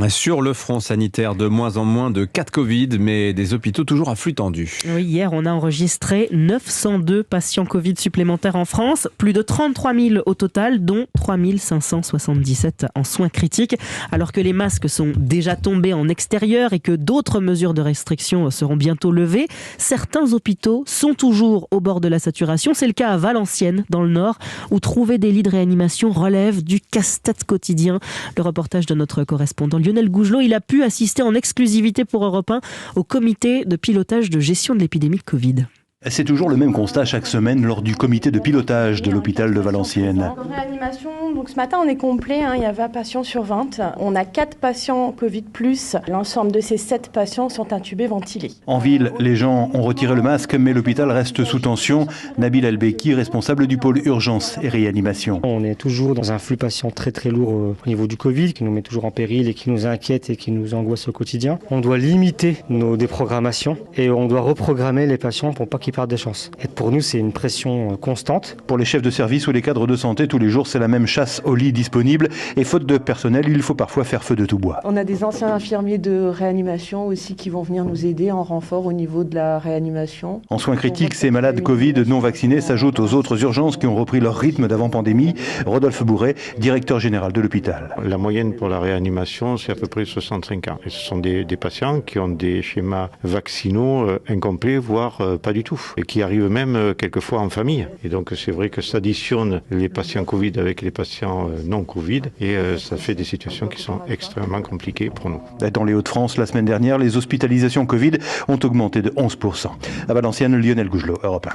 Sur le front sanitaire, de moins en moins de cas de Covid, mais des hôpitaux toujours à flux tendu. Oui, hier, on a enregistré 902 patients Covid supplémentaires en France, plus de 33 000 au total, dont 3 577 en soins critiques. Alors que les masques sont déjà tombés en extérieur et que d'autres mesures de restriction seront bientôt levées, certains hôpitaux sont toujours au bord de la saturation. C'est le cas à Valenciennes, dans le Nord, où trouver des lits de réanimation relève du casse-tête quotidien. Le reportage de notre correspondant Lionel Gougelot, il a pu assister en exclusivité pour Europe 1 au comité de pilotage de gestion de l'épidémie de Covid. C'est toujours le même constat chaque semaine lors du comité de pilotage de l'hôpital de Valenciennes. En réanimation, donc ce matin on est complet, il y a 20 patients sur 20. On a 4 patients Covid+. L'ensemble de ces 7 patients sont intubés, ventilés. En ville, les gens ont retiré le masque, mais l'hôpital reste sous tension. Nabil Elbeki, responsable du pôle urgence et réanimation. On est toujours dans un flux patient très lourd au niveau du Covid, qui nous met toujours en péril et qui nous inquiète et qui nous angoisse au quotidien. On doit limiter nos déprogrammations et on doit reprogrammer les patients pour pas qu'ils perdent des chances. Et pour nous, c'est une pression constante. Pour les chefs de service ou les cadres de santé, tous les jours, c'est la même chasse aux lits disponibles. Et faute de personnel, il faut parfois faire feu de tout bois. On a des anciens infirmiers de réanimation aussi qui vont venir nous aider en renfort au niveau de la réanimation. En soins critiques, ces malades Covid non vaccinés s'ajoutent aux autres urgences qui ont repris leur rythme d'avant-pandémie. Rodolphe Bourret, directeur général de l'hôpital. La moyenne pour la réanimation, c'est à peu près 65 ans. Et ce sont des patients qui ont des schémas vaccinaux incomplets, voire pas du tout. Et qui arrivent même quelquefois en famille. Et donc c'est vrai que ça additionne les patients Covid avec les patients non Covid et ça fait des situations qui sont extrêmement compliquées pour nous. Dans les Hauts-de-France, la semaine dernière, les hospitalisations Covid ont augmenté de 11%. À Valenciennes, Lionel Gougelot, Europe 1.